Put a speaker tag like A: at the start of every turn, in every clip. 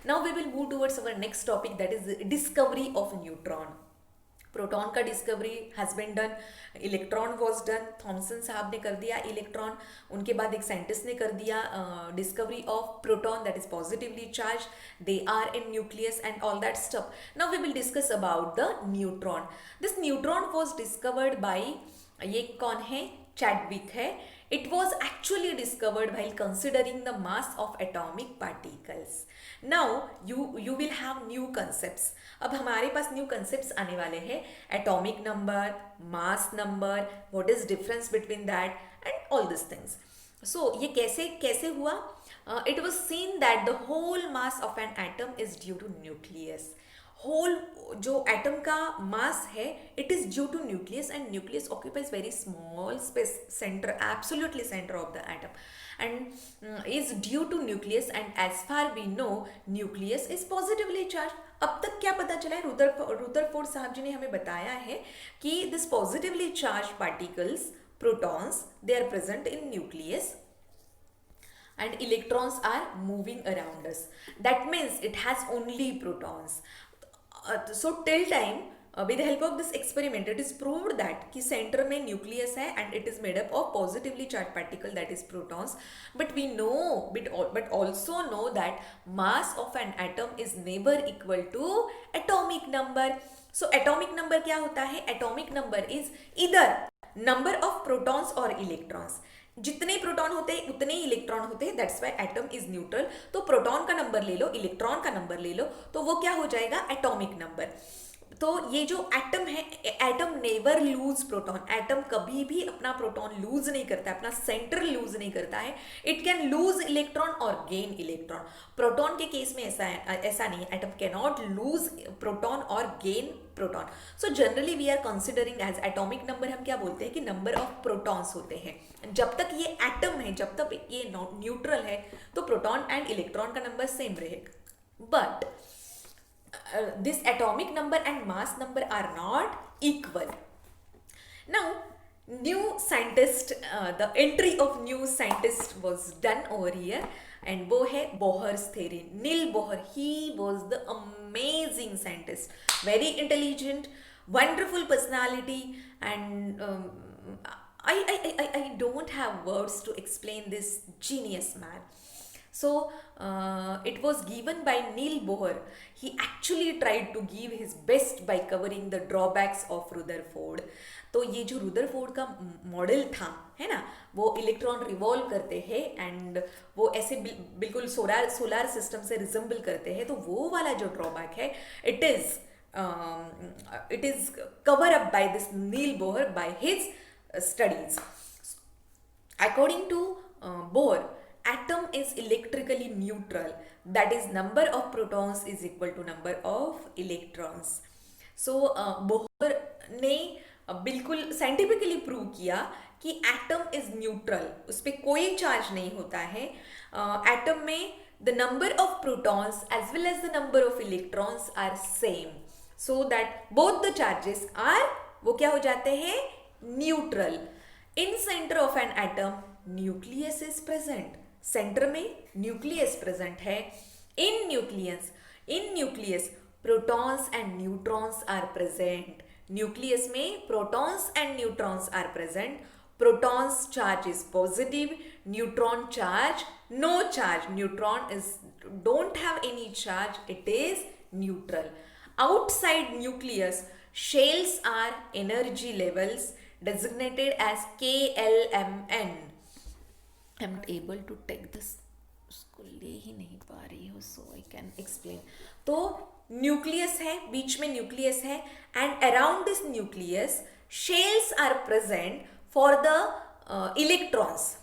A: Now we will move towards our next topic, that is discovery of neutron. Proton का discovery has been done, electron was done, Thomson साहब ने कर दिया electron, उनके बाद एक साइंटिस्ट ने कर दिया discovery of proton that is positively charge, they are in nucleus and all that stuff. Now we will discuss about the neutron. This neutron was discovered by, ये कौन है, चैडविक है. It was actually discovered while considering the mass of atomic particles. Now you will have new concepts. अब हमारे पास new concepts आने वाले हैं. Atomic number, mass number, what is difference between that, and all these things. So ये कैसे कैसे हुआ? It was seen that the whole mass of an atom is due to nucleus. Whole जो atom का mass है, it is due to nucleus, and nucleus occupies very small space, centre, absolutely centre of the atom, and is due to nucleus. And as far we know nucleus is positively charge. अब तक क्या पता चला है, Rutherford साहब जी ने हमें बताया है कि this positively charge particles, protons, they are present in nucleus and electrons are moving around us. That means it has only protons. So till time, with the help of this experiment, it is proved that कि center में nucleus है and it is made up of positively charged particle, that is protons. But we know, but also know that mass of an atom is never equal to atomic number. So atomic number क्या होता है? Atomic number is either number of protons or electrons. जितने proton होते हैं उतने ही electron होते हैं, that's why atom is neutral. तो प्रोटॉन का नंबर ले लो, इलेक्ट्रॉन का नंबर ले लो, तो वो क्या हो जाएगा, एटॉमिक नंबर. तो ये जो एटम है, atom never lose proton, atom कभी भी अपना प्रोटॉन लूज नहीं करता है, अपना सेंटर लूज नहीं करता है. इट कैन लूज इलेक्ट्रॉन और गेन इलेक्ट्रॉन. प्रोटॉन के केस में ऐसा नहीं है, atom can not lose proton और gain proton. So generally we are considering as atomic number, हम क्या बोलते हैं कि नंबर ऑफ प्रोटॉन्स होते हैं. जब तक ये एटम है, जब तक ये न्यूट्रल है, तो प्रोटॉन एंड इलेक्ट्रॉन का नंबर सेम रहेगा. But this atomic number and mass number are not equal. Now new scientist, the entry of new scientist was done over here, and वो है Bohr's theory. Neil Bohr, he was the amazing scientist, very intelligent, wonderful personality, and I don't have words to explain this genius man. So it was given by Neil Bohr. He actually tried to give his best by covering the drawbacks of Rutherford. तो ये जो Rutherford का model था, है ना, वो electron revolve करते हैं एंड वो ऐसे बिल्कुल सोलार सिस्टम से रिजेंबल करते हैं. तो वो वाला जो ड्रॉबैक है, it is cover up by this Niels Bohr by his studies. According to Bohr, atom is electrically neutral, that is number of protons is equal to number of electrons. So Bohr ने बिल्कुल scientifically prove किया कि atom is neutral, उस पर कोई charge नहीं होता है. एटम में the number of protons as well as the number of electrons are same, so that both the charges are, वो क्या हो जाते हैं, neutral. In centre of an atom nucleus is present, centre में न्यूक्लियस प्रेजेंट है. In nucleus protons and neutrons are present. Nucleus में protons and neutrons are present. Protons charge is positive, neutron charge no charge, neutron is don't have any charge, it is neutral. Outside nucleus shells are energy levels designated as KLMN. I'm not able to take this, उसको ले ही नहीं पा रही हो, so I can explain. तो nucleus है, बीच में न्यूक्लियस है, and around this nucleus shells are present for the electrons.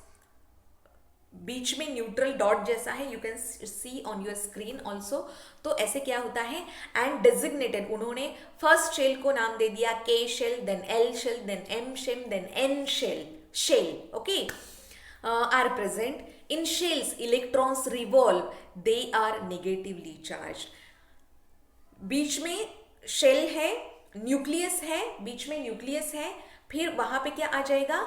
A: बीच में न्यूट्रल डॉट जैसा है, you can see on your screen also. तो ऐसे क्या होता है, एंड डेजिग्नेटेड, उन्होंने फर्स्ट शेल को नाम दे दिया K shell, then L shell, then M shell, then N shell, okay, are present. In shells, electrons revolve, they are negatively charged. बीच में शेल है, न्यूक्लियस है, बीच में न्यूक्लियस है, फिर वहां पे क्या आ जाएगा,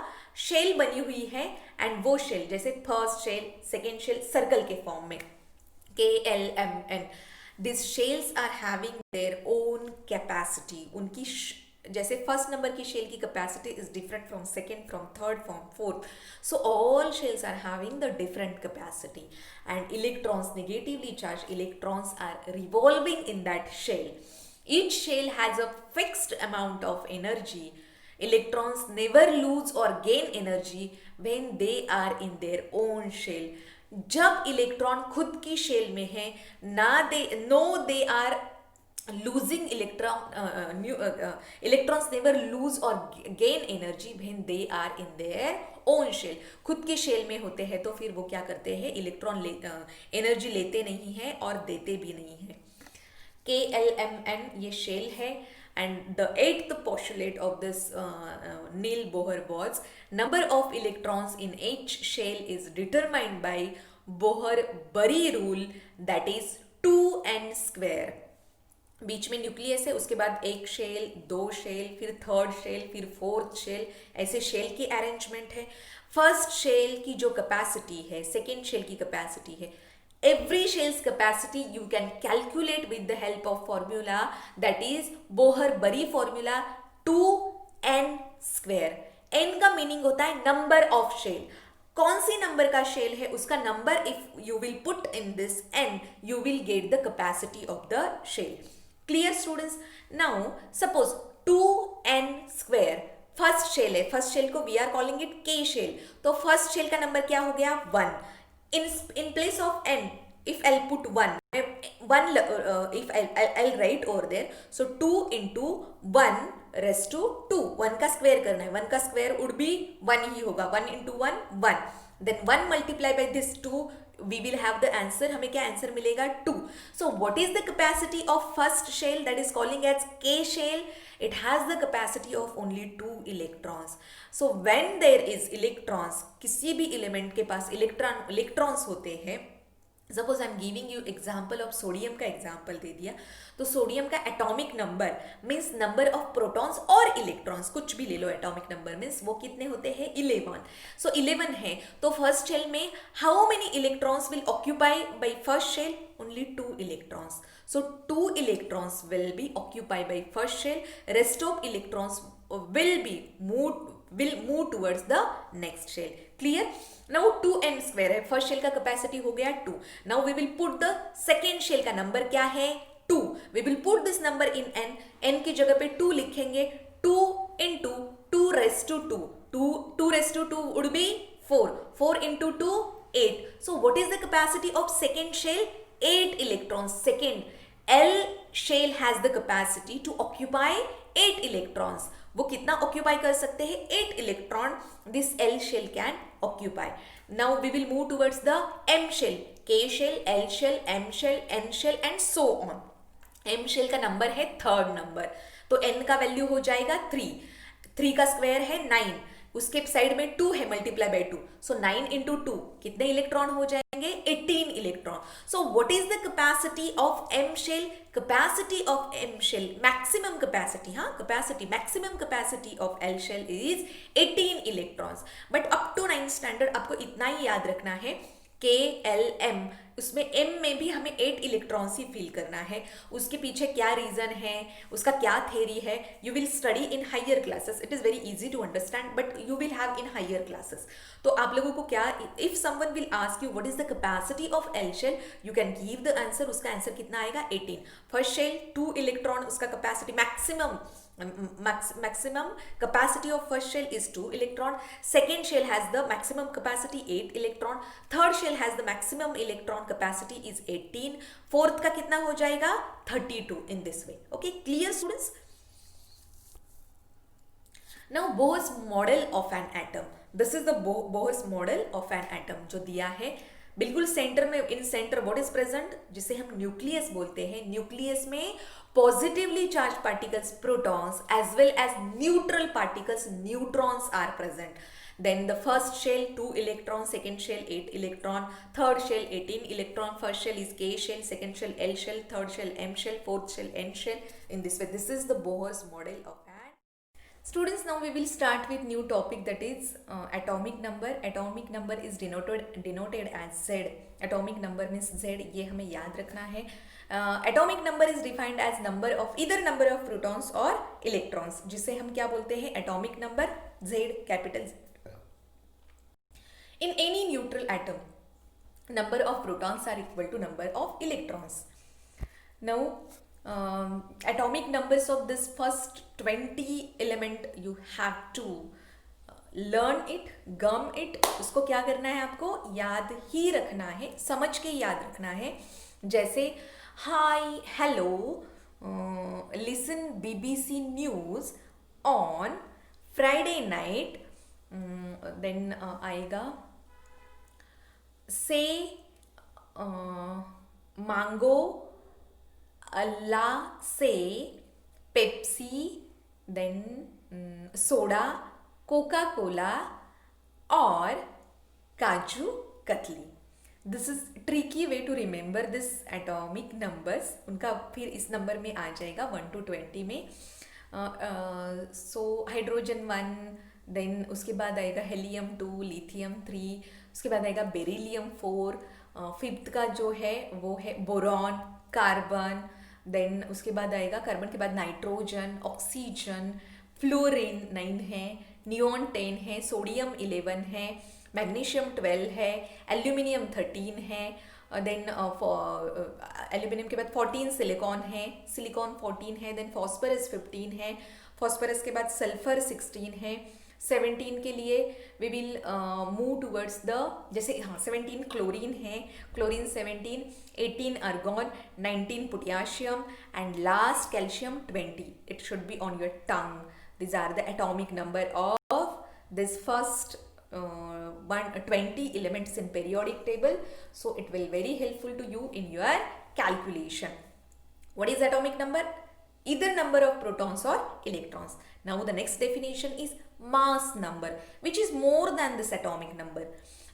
A: शेल बनी हुई है, एंड वो शेल जैसे first shell, second shell, circle के फॉर्म में, KLMN. These shells are having their own capacity. उनकी जैसे फर्स्ट नंबर की शेल की capacity is different from second, from third, from fourth. So all shells are having the different capacity and electrons, negatively charge electrons are revolving in that shell. Each shell has a fixed amount of energy. Electrons never lose or gain energy when they are in their own shell. जब electron खुद की shell में है, they are losing electrons never lose or gain energy when they are in their own shell. खुद की shell में होते हैं तो फिर वो क्या करते हैं, इलेक्ट्रॉन एनर्जी लेते नहीं हैं और देते भी नहीं हैं. KLMN ये शेल है. And the eighth postulate of this Neil Bohr was number of electrons in each shell is determined by Bohr-Bury rule, that is 2n square. बीच में न्यूक्लियस है, उसके बाद एक शेल, दो शेल, फिर थर्ड शेल, फिर फोर्थ शेल, ऐसे shell की अरेंजमेंट है. फर्स्ट शेल की जो कैपेसिटी है, सेकेंड शेल की कैपेसिटी है. Every shell's capacity you can calculate with the help of formula, that is Bohr-Bury formula 2n square. n का मीनिंग होता है नंबर ऑफ शेल. कौन सी नंबर का शेल है उसका number if you will put in this n, you will get the capacity of the shell. Clear students? Now suppose 2n square first shell है. First shell को we are calling it K shell. तो first shell का number क्या हो गया, 1. In place of n, if I'll put 1, if I'll write over there, so 2 into 1 raised to 2. 1 का square करना है. 1 का स्क्वायर would be 1 ही होगा. 1 into 1, 1. Then 1 multiply by this 2, we will have the answer. हमें क्या आंसर मिलेगा, 2. So what is the capacity of first shell, that is calling as K shell? It has the capacity of only 2 electrons. So when there is electrons, किसी भी element के पास electrons होते हैं. Suppose I am giving you example of sodium का example दे दिया. तो sodium का atomic number means number of protons और इलेक्ट्रॉन्स, कुछ भी ले लो. एटॉमिक नंबर मीन्स वो कितने होते हैं, 11. सो 11 है. तो फर्स्ट शेल में how many electrons will occupy by first shell, only 2 electrons. So 2 electrons will be occupied by first shell. Rest of electrons will move towards the next shell. Clear? Now 2n square है. First shell का capacity हो गया 2. Now we will put the second shell का number क्या है, 2. We will put this number in n. n की जगह पे 2 लिखेंगे. 2 into 2 raised to 2. 2 raised to 2 would be 4. 4 into 2, 8. So what is the capacity of second shell? 8 electrons. Second, L shell has the capacity to occupy 8 electrons. वो कितना occupy कर सकते हैं, 8 electron this L shell can occupy. Now we will move towards the M shell. K shell, L shell, M shell, N shell and so on. M shell का number है third number. तो N का value हो जाएगा 3. 3 का square है 9. उसके side में 2 है, मल्टीप्लाई बाय 2. सो 9 into 2 कितने इलेक्ट्रॉन हो जाएंगे, 18 electron. So what is the capacity of M shell? Capacity of M shell, maximum capacity, हाँ capacity, maximum capacity of L shell is 18 electrons. But up to 9th standard आपको इतना ही याद रखना है, KLM, उसमें M में भी हमें 8 इलेक्ट्रॉन्स ही फील करना है. उसके पीछे क्या रीजन है, उसका क्या थ्योरी है, you will study in higher classes. It is very easy to understand but you will have in higher classes. तो आप लोगों को क्या, if someone will ask you what is the capacity of L shell, you can give the answer. उसका answer कितना आएगा, 18. First shell 2 electron, उसका capacity maximum capacity of first shell is 2 electron. Second shell has the maximum capacity 8 electron. Third shell has the maximum electron capacity is 18. Fourth का कितना हो जाएगा, 32 in this way. Okay, clear students? Now Bohr's model of an atom. This is the Bohr's model of an atom जो दिया है. बिल्कुल centre में, in centre what is present, जिसे हम न्यूक्लियस बोलते हैं. न्यूक्लियस में positively charge particles protons as well as neutral particles neutrons are present. Then the first shell 2 electron, second shell 8 electron, third shell 18 electron. First shell is K shell, second shell L shell, third shell M shell, fourth shell N shell. In this way, this is the Bohr's model of an Students, now we will start with new topic, that is atomic number. Atomic number is denoted as Z. Atomic number means Z, ये हमें याद रखना है. Atomic number is defined as number of either number of protons or electrons, जिसे हम क्या बोलते हैं, atomic number, Z, capital Z. In any neutral atom, number of protons are equal to number of electrons. Now atomic numbers of this first 20 element you have to learn it, gum it. उसको क्या करना है, आपको याद ही रखना है, समझ के याद रखना है. जैसे hi, hello, listen BBC news on Friday night. Then आएगा से मांगो अल्लाह से Pepsi, then soda, Coca Cola और kaju katli. This is tricky way to remember this atomic numbers. उनका फिर इस नंबर में आ जाएगा 1 to 20 में. सो हाइड्रोजन 1, देन उसके बाद आएगा हेलियम 2, लिथियम 3, उसके बाद आएगा बेरिलियम 4, फिफ्थ का जो है वो है बोरॉन, कार्बन, देन उसके बाद आएगा कार्बन के बाद नाइट्रोजन, ऑक्सीजन, फ्लोरीन 9 है, नियॉन 10 है, सोडियम 11 है, मैग्नीशियम 12 है, एल्यूमिनियम 13 है, देन एल्यूमिनियम के बाद 14 सिलिकॉन है, सिलिकॉन 14 है, देन फॉस्फरस 15 है, फॉस्फरस के बाद सल्फर 16 है. 17 के लिए we will move towards the, जैसे हाँ 17 क्लोरीन है, chlorine 17, 18 argon, 19 potassium and last calcium 20. It should be on your tongue. These are the atomic number of this first 20 elements in periodic table. So it will very helpful to you in your calculation. What is atomic number? Either number of protons or electrons. Now the next definition is mass number, which is more than this atomic number.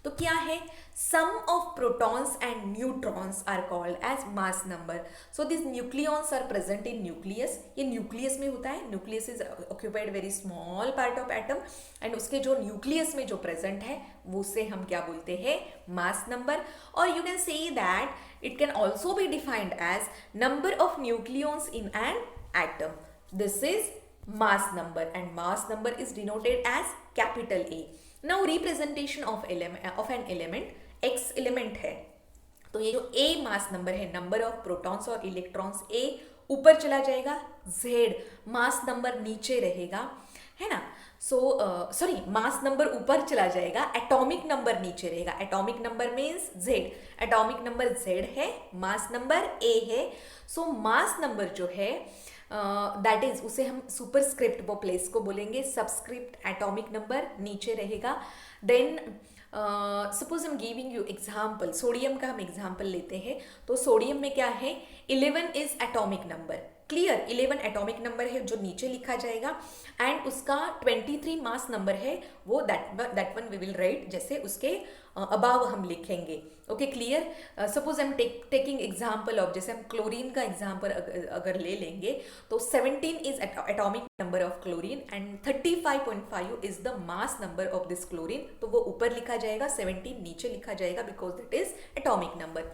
A: तो क्या है, sum of protons and neutrons are called as mass number. So these nucleons are present in nucleus. ये nucleus में होता है. Nucleus is occupied very small part of atom and उसके जो nucleus में जो present है वो से हम क्या बोलते हैं, mass number. और you can say that it can also be defined as number of nucleons in an atom. This is mass number and mass number is denoted as capital A. Now representation of an element, X element है, तो ये जो A mass number है, number of protons और electrons, A ऊपर चला जाएगा, Z mass number नीचे रहेगा, है ना. सॉरी मास नंबर ऊपर चला जाएगा, एटॉमिक नंबर नीचे रहेगा. Atomic number means Z, atomic number Z है, मास नंबर A है. सो मास नंबर जो है दैट इज, उसे हम सुपरस्क्रिप्ट वो प्लेस को बोलेंगे, सबस्क्रिप्ट एटॉमिक नंबर नीचे रहेगा. देन सपोज हम गिविंग यू एग्जाम्पल, सोडियम का हम एग्जाम्पल लेते हैं. तो सोडियम में क्या है, 11 is atomic number. Clear, 11 atomic number है जो नीचे लिखा जाएगा एंड उसका 23 मास नंबर है, वो that one we will write जैसे उसके अबाव हम लिखेंगे. Okay clear. Suppose I am taking example of, जैसे हम क्लोरीन का एग्जाम्पल अगर ले लेंगे तो 17 is atomic number of chlorine and 35.5 is the mass number of this chlorine. तो वो ऊपर लिखा जाएगा, 17 नीचे लिखा जाएगा because that is atomic number.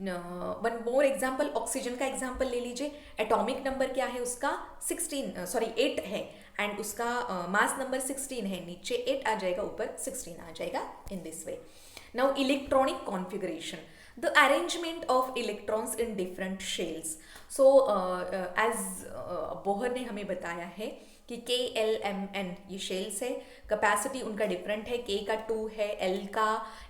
A: One more example, oxygen का एग्जाम्पल ले लीजिए. एटॉमिक नंबर क्या है उसका, 8 है एंड उसका मास नंबर 16 है. नीचे 8 आ जाएगा, ऊपर 16 आ जाएगा. In this way. Now electronic configuration, the arrangement of electrons in different shells. So as Bohr ने हमें बताया है कि KLMN ये शेल्स है, कैपेसिटी उनका डिफरेंट है. K का 2 है, L का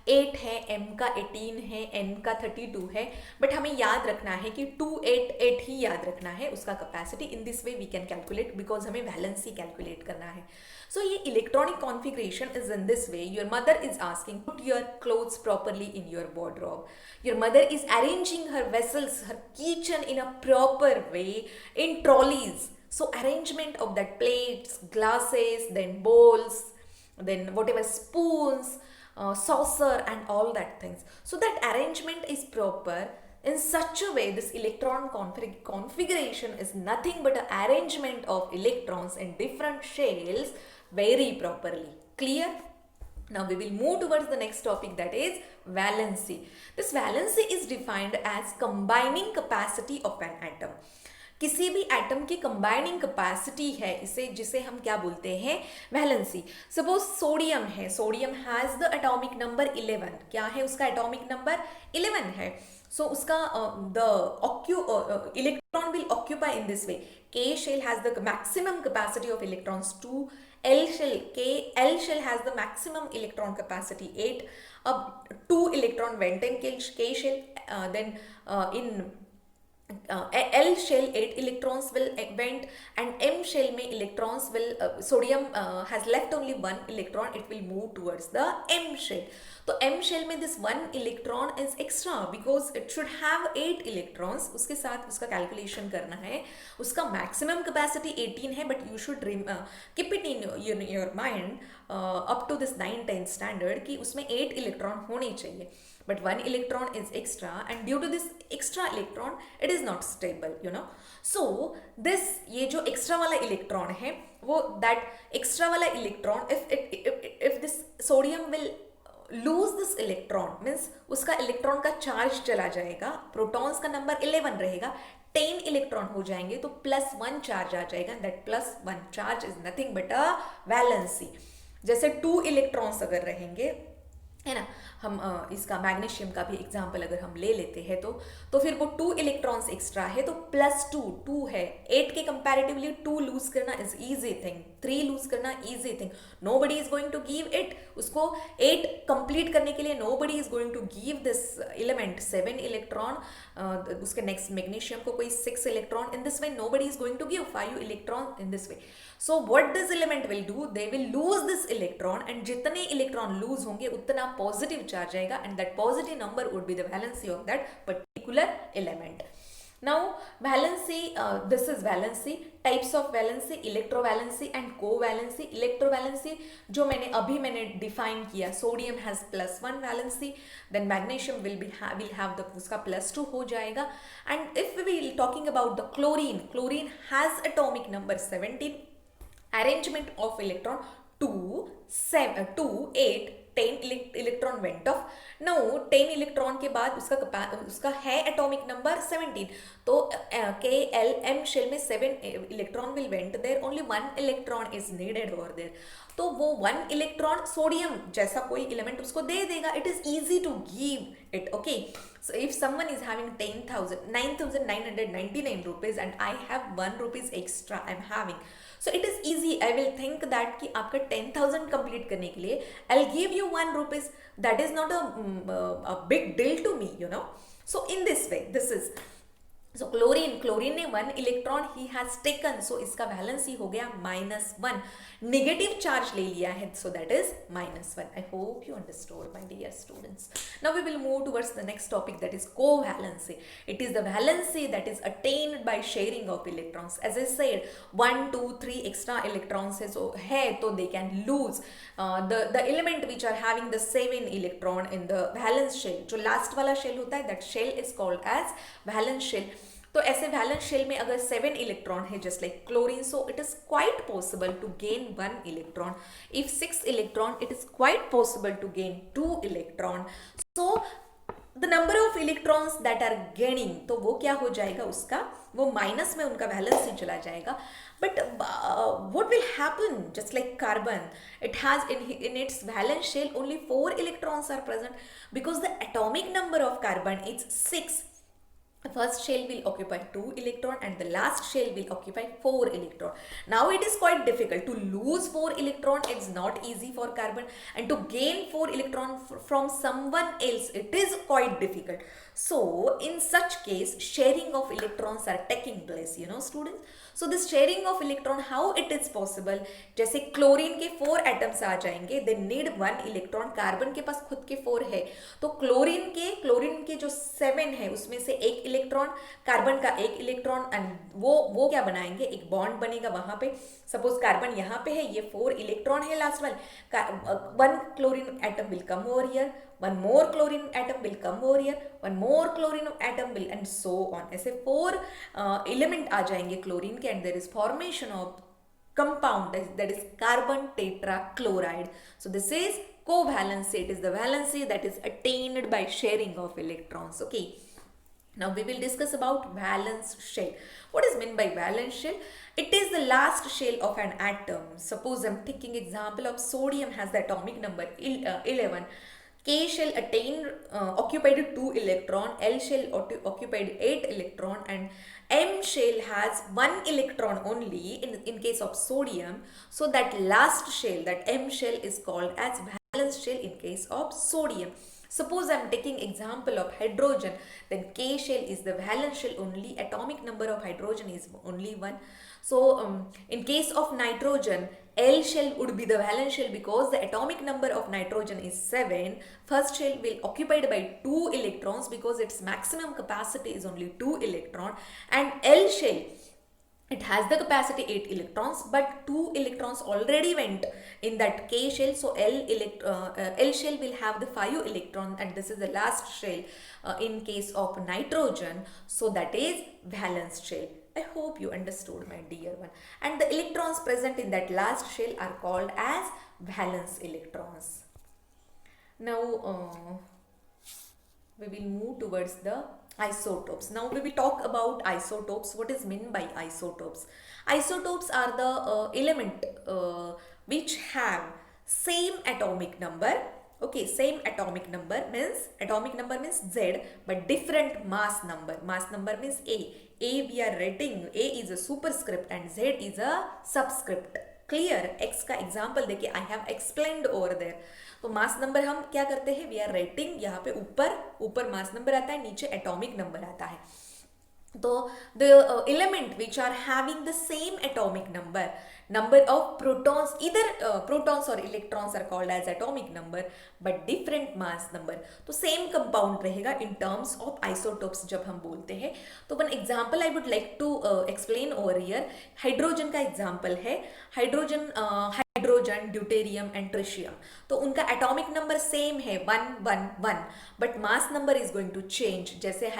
A: 8 है, M का 18 है, N का 32 है. बट हमें याद रखना है कि 2, 8, 8 ही याद रखना है उसका capacity. In this way we can calculate because हमें वैलेंसी कैलकुलेट करना है. सो ये electronic configuration is in this way. Your mother is asking put your clothes properly in your wardrobe. Your mother is arranging her vessels, her kitchen in a proper way in trolleys. So arrangement of that plates, glasses, then bowls, then whatever spoons, saucer and all that things. So that arrangement is proper. in such a way this electron configuration is nothing but an arrangement of electrons in different shells very properly. Clear? Now we will move towards the next topic, that is valency. This valency is defined as combining capacity of an atom. किसी भी atom की combining capacity है इसे, जिसे हम क्या बोलते हैं, वैलेंसी. सपोज सोडियम है, sodium has the atomic number 11. क्या है उसका एटॉमिक नंबर? 11 है. सो उसका the electron will occupy in this way. K shell has the maximum capacity of electrons 2. L shell has the maximum electron capacity 8. अब 2 electron went in K shell, then in L shell 8 electrons will went, and M shell में electrons will sodium has left only 1 electron, it will move towards the M shell. तो M shell में this 1 electron is extra because it should have 8 electrons. उसके साथ उसका calculation करना है. उसका maximum capacity 18 है, but you should keep it in your mind up to this 9-10 standard कि उसमें 8 electron होने चाहिए. But 1 electron is extra, and due to this extra electron it is not stable, you know. So this ये जो extra वाला electron है वो that extra वाला electron, if this sodium will lose this electron means उसका electron का charge चला जाएगा, protons का number 11 रहेगा, 10 electron हो जाएंगे तो +1 charge आ जाएगा. That +1 charge is nothing but a valency. जैसे 2 electrons अगर रहेंगे है ना, हम इसका मैग्नीशियम का भी एग्जाम्पल अगर हम ले लेते हैं तो फिर वो 2 इलेक्ट्रॉन्स एक्स्ट्रा है तो +2 है. 8 के कंपैरेटिवली 2 लूज करना इज इजी थिंग, 3 लूज करना easy thing. Nobody is going to give it, उसको 8 कंप्लीट करने के लिए nobody is going to give this element 7 electron, उसके नेक्स्ट मैग्नीशियम को कोई 6 electron. In this way nobody is going to give 5 electron in this way. So what this element will do, they will lose this electron, and जितने electron lose होंगे उतना positive charge आएगा, and that positive number would be the valency of that particular element. Now valency, this is valency. Types of valency, electrovalency and covalency. Electrovalency जो मैंने define किया, sodium has +1 valency, then magnesium will have the उसका +2 हो जाएगा. And if we talking about the chlorine has atomic number 17. Arrangement of electron 2, 7, 2, 8, 10 electron went off. No 10 electron के बाद उसका है एटॉमिक नंबर 17. तो KLM शेल में 7 electron will went there, only 1 electron is needed over there. तो वो 1 electron sodium जैसा कोई एलिमेंट उसको दे देगा. It is easy to give it. Okay, so if someone is having 9,999 rupees and I have 1 rupees extra I'm having, so it is easy. I will think that कि आपका 10,000 complete करने के लिए I'll give you 1 rupees. That is not a big deal to me, you know. So in this way, this is. So chlorine ने 1 electron he has taken, सो इसका valency हो गया -1. Negative charge ले लिया है, so that is -1. I hope you understood my dear students. Now we will move towards the next topic, that is covalency. It is the valency that is attained by sharing of electrons. As I said 1, 2, 3 extra electrons है तो they can lose the element which are having the 7 electron in the valence shell. जो last वाला shell होता है, that shell is called as valence shell. तो ऐसे valence shell में अगर 7 इलेक्ट्रॉन है just like chlorine, so it is quite possible to gain 1 electron. If 6 electron, it is quite possible to gain 2 electron. So the number of electrons that are gaining, तो वो क्या हो जाएगा, उसका वो माइनस में उनका वैलेंसी चला जाएगा. But what will happen, just like carbon, it has in its valence shell only 4 electrons are present because the atomic number of carbon is 6. The first shell will occupy 2 electron and the last shell will occupy 4 electron. Now it is quite difficult to lose 4 electron. It's not easy for carbon, and to gain 4 electron from someone else, it is quite difficult. So in such case, sharing of electrons are taking place, you know students. So this sharing of electron, how it is possible? जैसे chlorine के 4 atoms आ जाएंगे, they need 1 electron. Carbon के पास खुद के 4 है, तो chlorine के जो 7 है उसमें से एक इलेक्ट्रॉन, कार्बन का एक इलेक्ट्रॉन, एंड वो क्या बनाएंगे, एक बॉन्ड बनेगा वहां पे। सपोज कार्बन यहाँ पे है, ये 4 इलेक्ट्रॉन है लास्ट वाले, 1 chlorine atom will come over here, 1 more chlorine atom will come over here, 1 more chlorine atom will, and so on. ऐसे 4 element आ जाएंगे क्लोरीन के, and there is formation of compound that is carbon tetrachloride. So this is covalency. It is the valency that is attained by sharing of electrons. Okay. Now we will discuss about valence shell. What is meant by valence shell? It is the last shell of an atom. Suppose I'm taking example of sodium has the atomic number 11. K shell occupied 2 electron, L shell occupied 8 electron, and M shell has 1 electron only in case of sodium. So that last shell, that M shell, is called as valence shell in case of sodium. Suppose I am taking example of hydrogen, then K shell is the valence shell only, atomic number of hydrogen is only 1. So in case of nitrogen, L shell would be the valence shell because the atomic number of nitrogen is 7. First shell will occupied by 2 electrons because its maximum capacity is only 2 electron, and L shell, it has the capacity 8 electrons, but 2 electrons already went in that K shell, so L shell will have the 5 electron, and this is the last shell in case of nitrogen, so that is valence shell. I hope you understood, my dear one. And the electrons present in that last shell are called as valence electrons. Now we will move towards the isotopes. Now we will talk about isotopes. What is meant by isotopes? Isotopes are the element which have same atomic number. Okay, same atomic number means Z, but different mass number. Mass number means A. We are writing A is a superscript and Z is a subscript. Clear, X का example देखिए, I have explained over there. तो mass number हम क्या करते हैं, we are writing यहाँ पे ऊपर मास नंबर आता है, नीचे एटॉमिक नंबर आता है. तो the element which are having the same atomic number of protons, either protons or electrons are called as atomic number, but different mass number. तो same compound रहेगा in terms of isotopes जब हम बोलते हैं. तो one example I would like to explain over here. Hydrogen का example है. Hydrogen deuterium and tritium, तो उनका एटॉमिक नंबर सेम है 111, but mass number is going to change. जैसे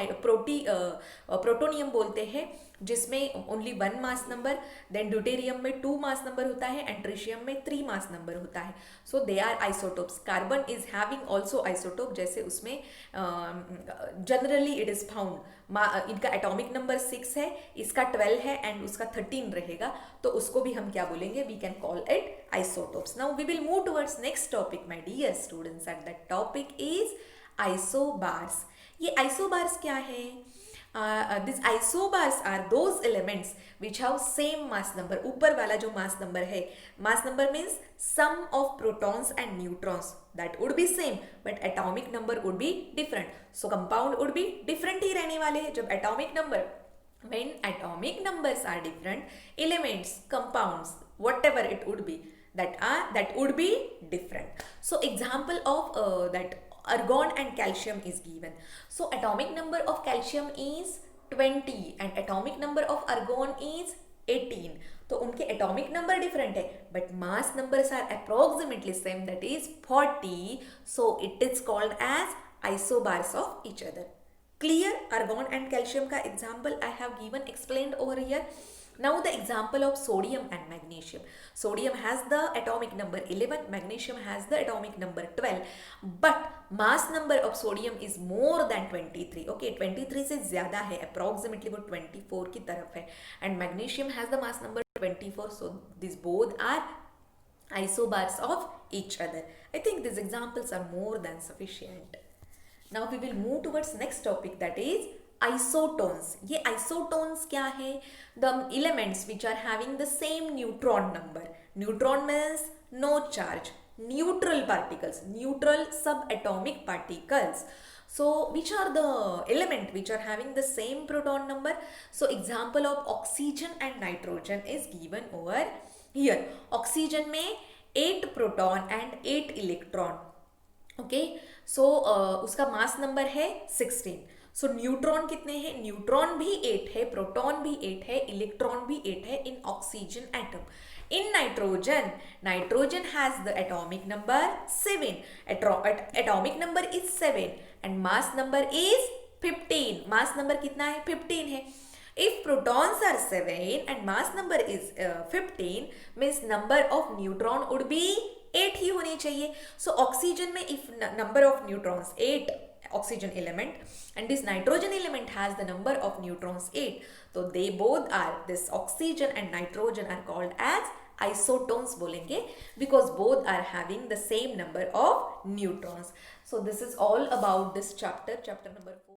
A: प्रोटोनियम बोलते हैं जिसमें only 1 mass number, then deuterium में 2 मास नंबर होता है एंड ट्रिशियम में 3 मास नंबर होता है. So they are isotopes. Carbon is having also isotope, जैसे उसमें जनरली इट इज फाउंड, इनका एटॉमिक नंबर 6 है, इसका 12 है एंड उसका 13 रहेगा, तो उसको भी हम क्या बोलेंगे, we can call it isotopes. Now we will move towards next topic, my dear students, and that topic is isobars. ये isobars क्या है? These isobars are those elements which have same mass number. ऊपर वाला जो mass number है, mass number means sum of protons and neutrons, that would be same, but atomic number would be different. So compound would be different ही रहने वाले हैं. जब atomic number, when atomic numbers are different, elements, compounds, whatever it would be, that would be different. So example of that argon and calcium is given. So atomic number of calcium is 20 and atomic number of argon is 18. तो उनके atomic number different है, but mass numbers are approximately same, that is 40. So it is called as isobars of each other. Clear? argon and calcium का example I have given, explained over here. Now the example of sodium and magnesium. Sodium has the atomic number 11, magnesium has the atomic number 12, but mass number of sodium is more than 23. Okay, 23 से ज़्यादा है, approximately वो 24 की तरफ है, and magnesium has the mass number 24. So these both are isobars of each other. I think these examples are more than sufficient. Now we will move towards next topic, that is isotones. ये isotones क्या है? The elements which are having the same neutron number. Neutron means no charge, neutral particles, neutral subatomic particles. So which are the element which are having the same proton number? So example of oxygen and nitrogen is given over here. Oxygen में 8 proton and 8 electron. Okay, so उसका mass number है 16. सो neutron कितने हैं? Neutron भी 8 है, proton भी 8 है, electron भी 8 है in oxygen atom. In nitrogen, nitrogen has the atomic number 7. Atomic number is 7 and mass number is 15. Mass number कितना है? 15 है. If protons are 7 and mass number is 15, means number of neutron would be 8 ही होनी चाहिए. So oxygen में if number of neutrons 8, oxygen element, and this nitrogen element has the number of neutrons 8, so they both are, this oxygen and nitrogen are called as isotones बोलेंगे, because both are having the same number of neutrons. So this is all about this chapter number 4.